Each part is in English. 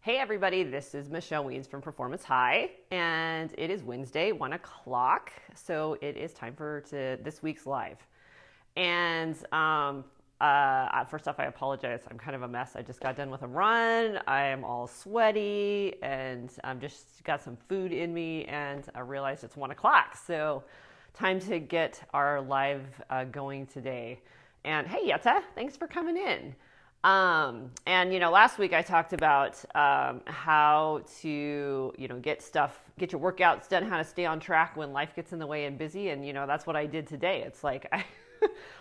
Hey everybody, this is Michelle Weens from Performance High, and it is Wednesday, 1 o'clock, so it is time for this week's live. And first off, I apologize. I'm kind of a mess. I just got done with a run. I am all sweaty, and I'm just got some food in me, and I realized it's 1 o'clock, so time to get our live going today. And hey, Yetta, thanks for coming in. Last week I talked about how to, get your workouts done, how to stay on track when life gets in the way and busy. And, that's what I did today. It's like,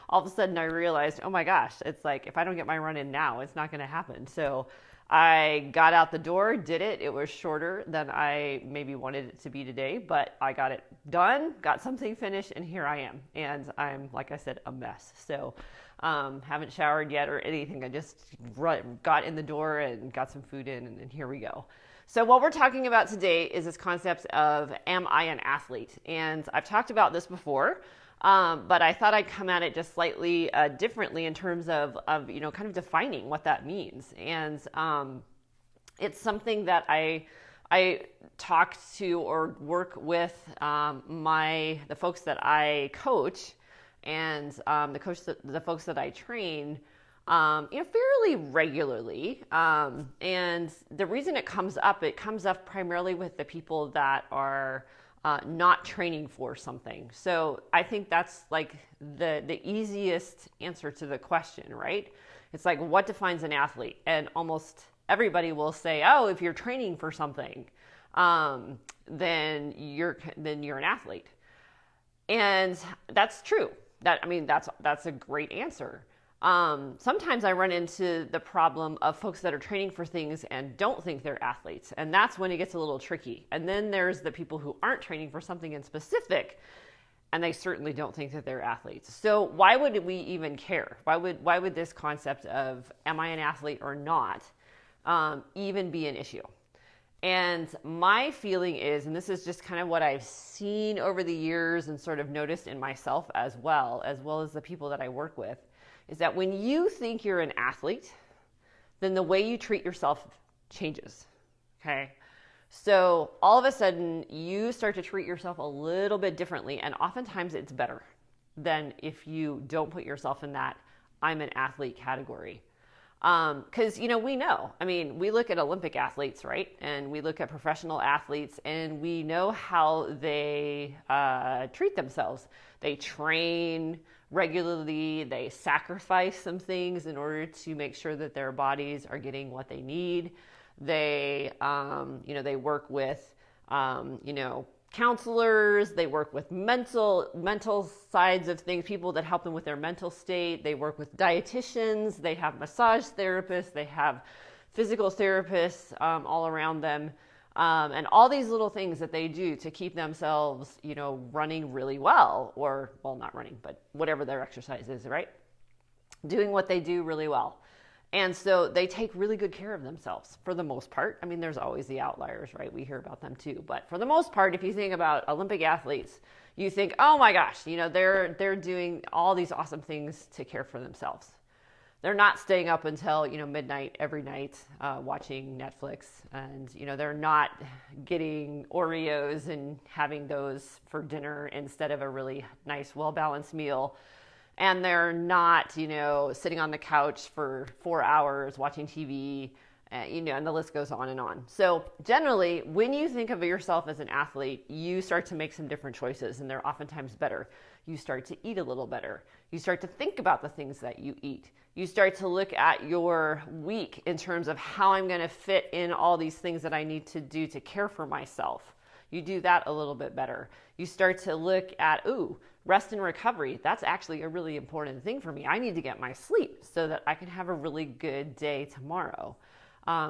all of a sudden I realized, oh my gosh, it's like, if I don't get my run in now, it's not going to happen. So I got out the door, did it. It was shorter than I maybe wanted it to be today, but I got it done, got something finished, and here I am. And I'm, like I said, a mess. So haven't showered yet or anything. I just got in the door and got some food in, and here we go. So what we're talking about today is this concept of, am I an athlete? And I've talked about this before, but I thought I'd come at it just slightly differently in terms of kind of defining what that means. And it's something that I talk to or work with the folks that I coach and the folks that I train, fairly regularly. And the reason it comes up primarily with the people that are not training for something. So I think that's like the easiest answer to the question, right? It's like, what defines an athlete? And almost everybody will say, oh, if you're training for something, then you're an athlete. And that's true. That's a great answer. Sometimes I run into the problem of folks that are training for things and don't think they're athletes. And that's when it gets a little tricky. And then there's the people who aren't training for something in specific, and they certainly don't think that they're athletes. So why would we even care? Why would this concept of, am I an athlete or not, even be an issue? And my feeling is, and this is just kind of what I've seen over the years and sort of noticed in myself as well as the people that I work with, is that when you think you're an athlete, then the way you treat yourself changes, okay? So all of a sudden, you start to treat yourself a little bit differently, and oftentimes it's better than if you don't put yourself in that I'm an athlete category. Because, we know, we look at Olympic athletes, right? And we look at professional athletes, and we know how they treat themselves. They train regularly, they sacrifice some things in order to make sure that their bodies are getting what they need. They, they work with, counselors, they work with mental sides of things, people that help them with their mental state. They work with dietitians, they have massage therapists, they have physical therapists all around them. And all these little things that they do to keep themselves, running really well, not running, but whatever their exercise is, right? Doing what they do really well. And so they take really good care of themselves for the most part. There's always the outliers, right? We hear about them too. But for the most part, if you think about Olympic athletes, you think, oh my gosh, they're doing all these awesome things to care for themselves. They're not staying up until, midnight every night watching Netflix. And, they're not getting Oreos and having those for dinner instead of a really nice, well-balanced meal. And they're not, sitting on the couch for 4 hours watching TV, and the list goes on and on. So generally, when you think of yourself as an athlete, you start to make some different choices, and they're oftentimes better. You start to eat a little better. You start to think about the things that you eat. You start to look at your week in terms of how I'm going to fit in all these things that I need to do to care for myself. You do that a little bit better. You start to look at, rest and recovery. That's actually a really important thing for me. I need to get my sleep so that I can have a really good day tomorrow.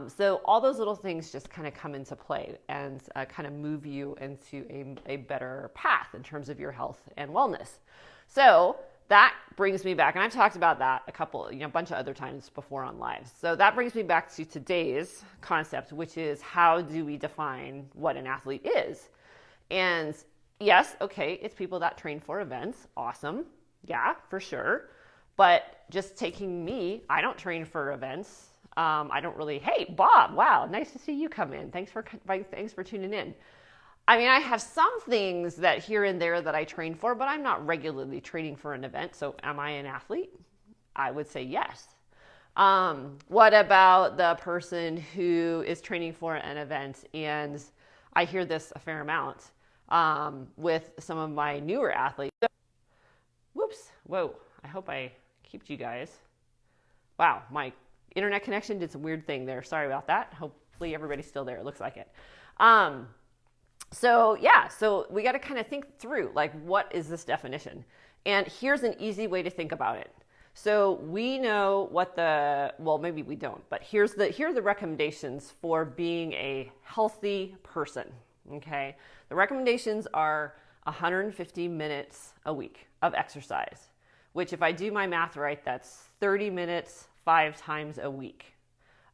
So all those little things just kind of come into play and kind of move you into a better path in terms of your health and wellness. So that brings me back, and I've talked about that a bunch of other times before on lives. So that brings me back to today's concept, which is, how do we define what an athlete is? And yes, okay, it's people that train for events. Awesome. Yeah, for sure. But just taking me, I don't train for events. I don't really, hey, Bob, wow, nice to see you come in. Thanks for tuning in. I mean, I have some things that here and there that I train for, but I'm not regularly training for an event. So am I an athlete? I would say yes. What about the person who is training for an event? And I hear this a fair amount with some of my newer athletes. Whoops. Whoa. I hope I kept you guys. Wow. My internet connection did some weird thing there. Sorry about that. Hopefully everybody's still there. It looks like it. So we got to kind of think through, like, what is this definition? And here's an easy way to think about it. So we know what maybe we don't, but here are the recommendations for being a healthy person, okay? The recommendations are 150 minutes a week of exercise, which if I do my math right, that's 30 minutes 5 times a week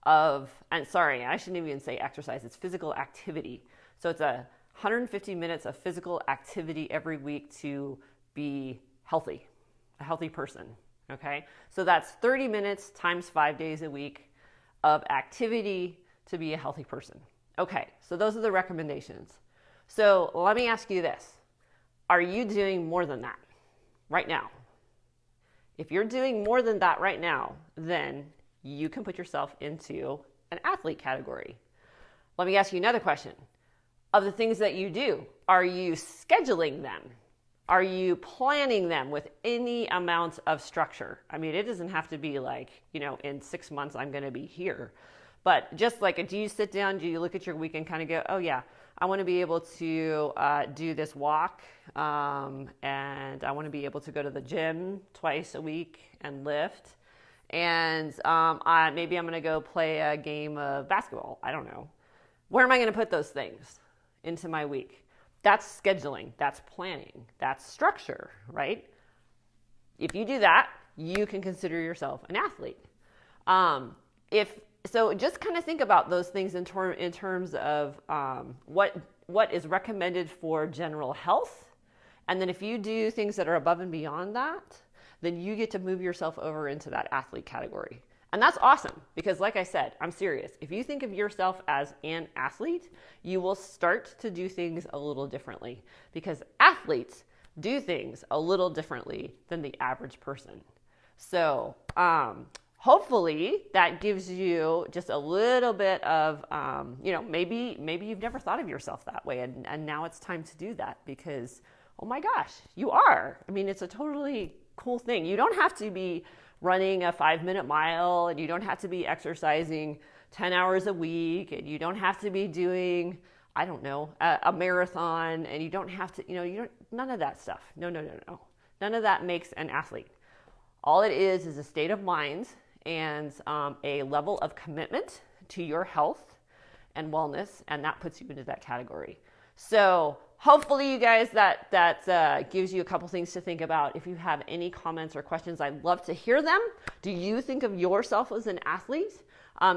and sorry, I shouldn't even say exercise, it's physical activity. So it's 150 minutes of physical activity every week to be healthy, a healthy person. Okay, so that's 30 minutes times 5 days a week of activity to be a healthy person. Okay, so those are the recommendations. So let me ask you this. Are you doing more than that right now? If you're doing more than that right now, then you can put yourself into an athlete category. Let me ask you another question. Of the things that you do, are you scheduling them? Are you planning them with any amount of structure? I mean, it doesn't have to be like, in 6 months I'm going to be here. But just like, do you sit down, do you look at your week and kind of go, oh yeah, I want to be able to do this walk, and I want to be able to go to the gym twice a week and lift. And maybe I'm going to go play a game of basketball. I don't know. Where am I going to put those things into my week? That's scheduling, that's planning, that's structure, right? If you do that, you can consider yourself an athlete. So just kind of think about those things in terms of what is recommended for general health. And then if you do things that are above and beyond that, then you get to move yourself over into that athlete category. And that's awesome because, like I said, I'm serious. If you think of yourself as an athlete, you will start to do things a little differently because athletes do things a little differently than the average person. So hopefully that gives you just a little bit of, maybe you've never thought of yourself that way and now it's time to do that because, oh my gosh, you are. I mean, it's a totally cool thing. You don't have to be running a 5-minute mile, and you don't have to be exercising 10 hours a week, and you don't have to be doing, I don't know, a marathon, and you don't have to, none of that stuff. No. None of that makes an athlete. All it is a state of mind and a level of commitment to your health and wellness, and that puts you into that category. So hopefully you guys, that gives you a couple things to think about. If you have any comments or questions, I'd love to hear them. Do you think of yourself as an athlete?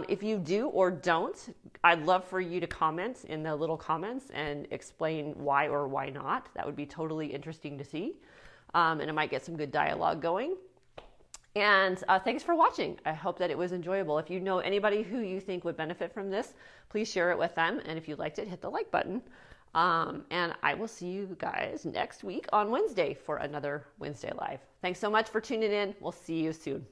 If you do or don't, I'd love for you to comment in the little comments and explain why or why not. That would be totally interesting to see. And it might get some good dialogue going. And thanks for watching. I hope that it was enjoyable. If you know anybody who you think would benefit from this, please share it with them. And if you liked it, hit the like button. And I will see you guys next week on Wednesday for another Wednesday Live. Thanks so much for tuning in. We'll see you soon.